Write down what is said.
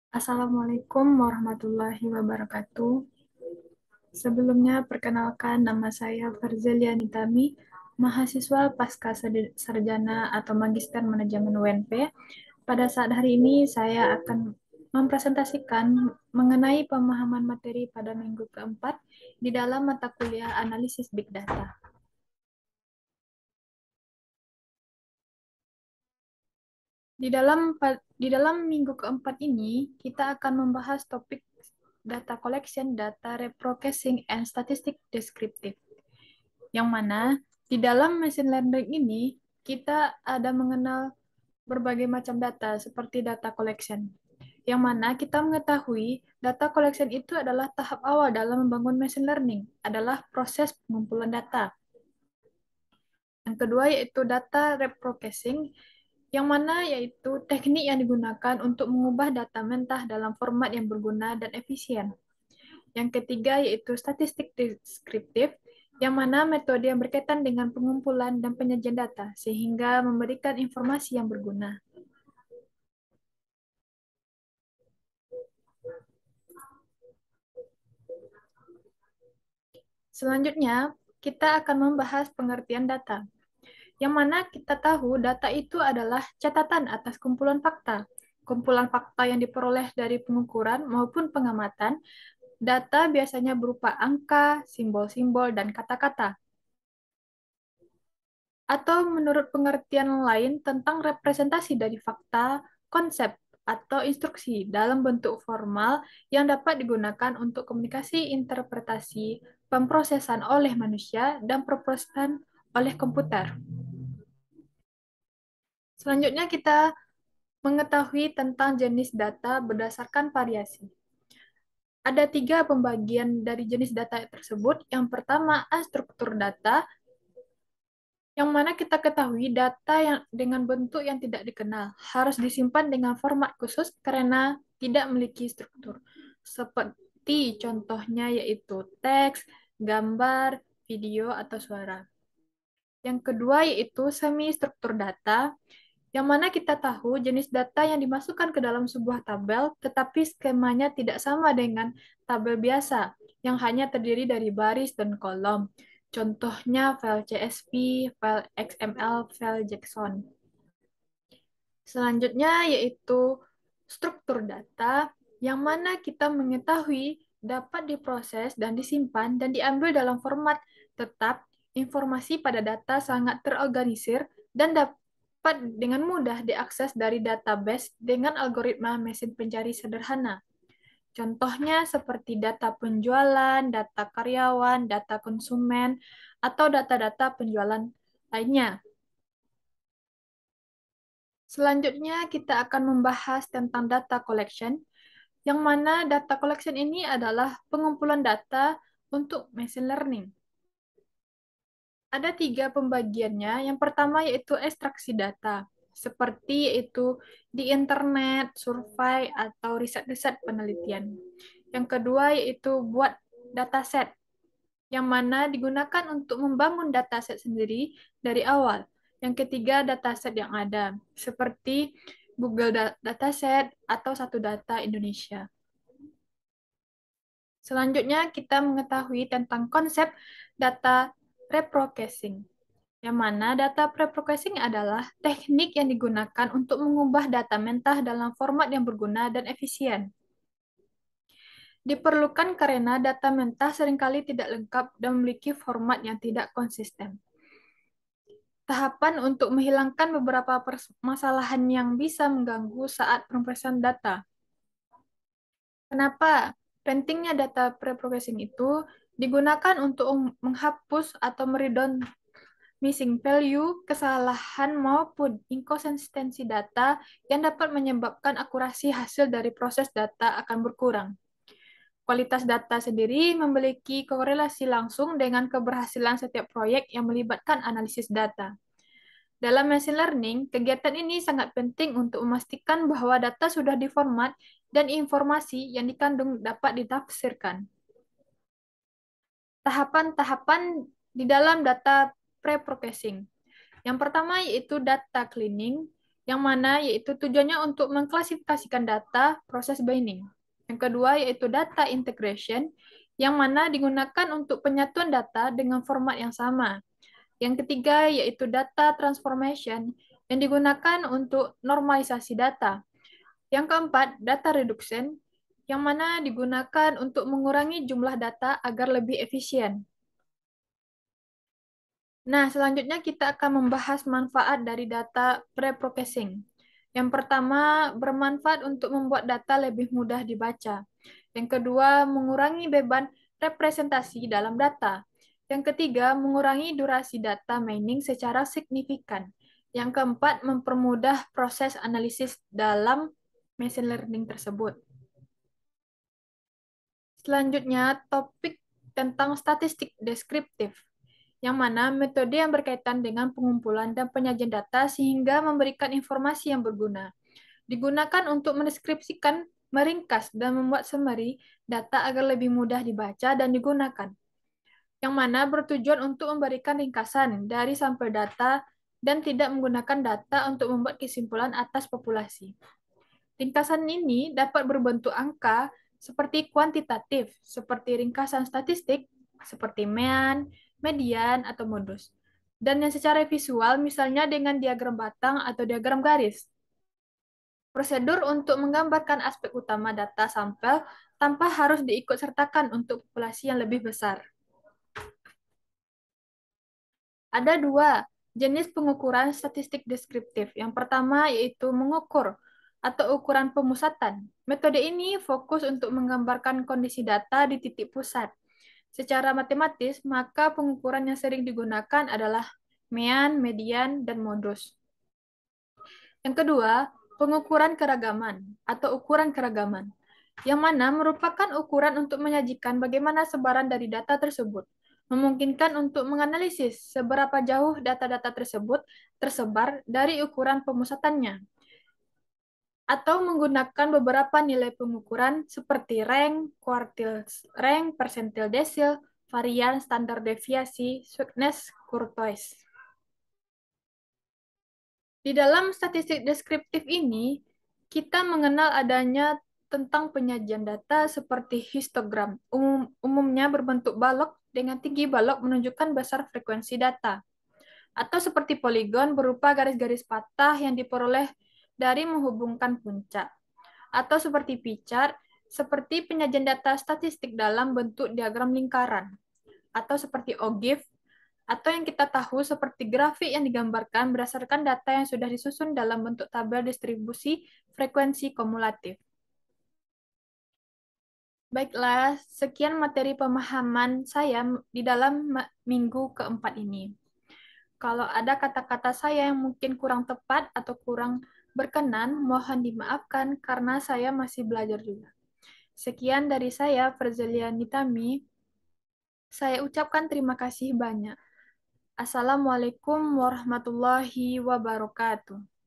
Assalamualaikum warahmatullahi wabarakatuh. Sebelumnya, perkenalkan nama saya Farzelia Nitami, mahasiswa pasca sarjana atau Magister Manajemen UNP. Pada saat hari ini, saya akan mempresentasikan mengenai pemahaman materi pada minggu keempat di dalam mata kuliah Analisis Big Data. Di dalam minggu keempat ini, kita akan membahas topik data collection, data reprocessing, and statistic descriptive. Yang mana di dalam machine learning ini, kita ada mengenal berbagai macam data seperti data collection. Yang mana kita mengetahui data collection itu adalah tahap awal dalam membangun machine learning, adalah proses pengumpulan data. Yang kedua yaitu data reprocessing, yang mana yaitu teknik yang digunakan untuk mengubah data mentah dalam format yang berguna dan efisien. Yang ketiga yaitu statistik deskriptif, yang mana metode yang berkaitan dengan pengumpulan dan penyajian data, sehingga memberikan informasi yang berguna. Selanjutnya, kita akan membahas pengertian data, yang mana kita tahu data itu adalah catatan atas kumpulan fakta. Kumpulan fakta yang diperoleh dari pengukuran maupun pengamatan, data biasanya berupa angka, simbol-simbol, dan kata-kata. Atau menurut pengertian lain tentang representasi dari fakta, konsep, atau instruksi dalam bentuk formal yang dapat digunakan untuk komunikasi, interpretasi, pemrosesan oleh manusia, dan perprosesan oleh komputer. Selanjutnya kita mengetahui tentang jenis data berdasarkan variasi. Ada 3 pembagian dari jenis data tersebut. Yang pertama, struktur data, yang mana kita ketahui data yang dengan bentuk yang tidak dikenal harus disimpan dengan format khusus karena tidak memiliki struktur. Seperti contohnya yaitu teks, gambar, video, atau suara. Yang kedua yaitu semi-struktur data, yang mana kita tahu jenis data yang dimasukkan ke dalam sebuah tabel, tetapi skemanya tidak sama dengan tabel biasa, yang hanya terdiri dari baris dan kolom. Contohnya file CSV, file XML, file JSON. Selanjutnya yaitu struktur data, yang mana kita mengetahui dapat diproses dan disimpan dan diambil dalam format tetap. Informasi pada data sangat terorganisir dan dapat dengan mudah diakses dari database dengan algoritma mesin pencari sederhana. Contohnya seperti data penjualan, data karyawan, data konsumen, atau data-data penjualan lainnya. Selanjutnya kita akan membahas tentang data collection, yang mana data collection ini adalah pengumpulan data untuk machine learning. Ada 3 pembagiannya. Yang pertama yaitu ekstraksi data, seperti yaitu di internet, survei, atau riset-riset penelitian. Yang kedua yaitu buat dataset, yang mana digunakan untuk membangun dataset sendiri dari awal. Yang ketiga, dataset yang ada, seperti Google Dataset atau Satu Data Indonesia. Selanjutnya, kita mengetahui tentang konsep data reprocessing, yang mana data preprocessing adalah teknik yang digunakan untuk mengubah data mentah dalam format yang berguna dan efisien. Diperlukan karena data mentah seringkali tidak lengkap dan memiliki format yang tidak konsisten. Tahapan untuk menghilangkan beberapa permasalahan yang bisa mengganggu saat pemrosesan data. Kenapa pentingnya data preprocessing itu digunakan untuk menghapus atau meredon missing value, kesalahan maupun inkonsistensi data yang dapat menyebabkan akurasi hasil dari proses data akan berkurang. Kualitas data sendiri memiliki korelasi langsung dengan keberhasilan setiap proyek yang melibatkan analisis data. Dalam machine learning, kegiatan ini sangat penting untuk memastikan bahwa data sudah diformat dan informasi yang dikandung dapat ditafsirkan. Tahapan-tahapan di dalam data preprocessing. Yang pertama yaitu data cleaning, yang mana yaitu tujuannya untuk mengklasifikasikan data proses binding. Yang kedua yaitu data integration, yang mana digunakan untuk penyatuan data dengan format yang sama. Yang ketiga yaitu data transformation, yang digunakan untuk normalisasi data. Yang keempat, data reduction, yang mana digunakan untuk mengurangi jumlah data agar lebih efisien. Nah, selanjutnya kita akan membahas manfaat dari data pre-processing. Yang pertama, bermanfaat untuk membuat data lebih mudah dibaca. Yang kedua, mengurangi beban representasi dalam data. Yang ketiga, mengurangi durasi data mining secara signifikan. Yang keempat, mempermudah proses analisis dalam machine learning tersebut. Selanjutnya, topik tentang statistik deskriptif, yang mana metode yang berkaitan dengan pengumpulan dan penyajian data sehingga memberikan informasi yang berguna. Digunakan untuk mendeskripsikan, meringkas, dan membuat summary data agar lebih mudah dibaca dan digunakan. Yang mana bertujuan untuk memberikan ringkasan dari sampel data dan tidak menggunakan data untuk membuat kesimpulan atas populasi. Ringkasan ini dapat berbentuk angka seperti kuantitatif, seperti ringkasan statistik, seperti mean, median, atau modus. Dan yang secara visual, misalnya dengan diagram batang atau diagram garis. Prosedur untuk menggambarkan aspek utama data sampel tanpa harus diikut sertakan untuk populasi yang lebih besar. Ada dua jenis pengukuran statistik deskriptif. Yang pertama yaitu mengukur atau ukuran pemusatan. Metode ini fokus untuk menggambarkan kondisi data di titik pusat. Secara matematis, maka pengukuran yang sering digunakan adalah mean, median, dan modus. Yang kedua, pengukuran keragaman atau ukuran keragaman, yang mana merupakan ukuran untuk menyajikan bagaimana sebaran dari data tersebut, memungkinkan untuk menganalisis seberapa jauh data-data tersebut tersebar dari ukuran pemusatannya, atau menggunakan beberapa nilai pengukuran seperti rank, quartile rank, percentile decile, varian, standar deviasi, sweetness, kurtois. Di dalam statistik deskriptif ini, kita mengenal adanya tentang penyajian data seperti histogram. Umumnya berbentuk balok dengan tinggi balok menunjukkan besar frekuensi data. Atau seperti poligon berupa garis-garis patah yang diperoleh dari menghubungkan puncak. Atau seperti pie chart, seperti penyajian data statistik dalam bentuk diagram lingkaran. Atau seperti OGIF, atau yang kita tahu seperti grafik yang digambarkan berdasarkan data yang sudah disusun dalam bentuk tabel distribusi frekuensi kumulatif. Baiklah, sekian materi pemahaman saya di dalam minggu keempat ini. Kalau ada kata-kata saya yang mungkin kurang tepat atau kurang berkenan, mohon dimaafkan karena saya masih belajar juga. Sekian dari saya, Ferzelia Nitami. Saya ucapkan terima kasih banyak. Assalamualaikum warahmatullahi wabarakatuh.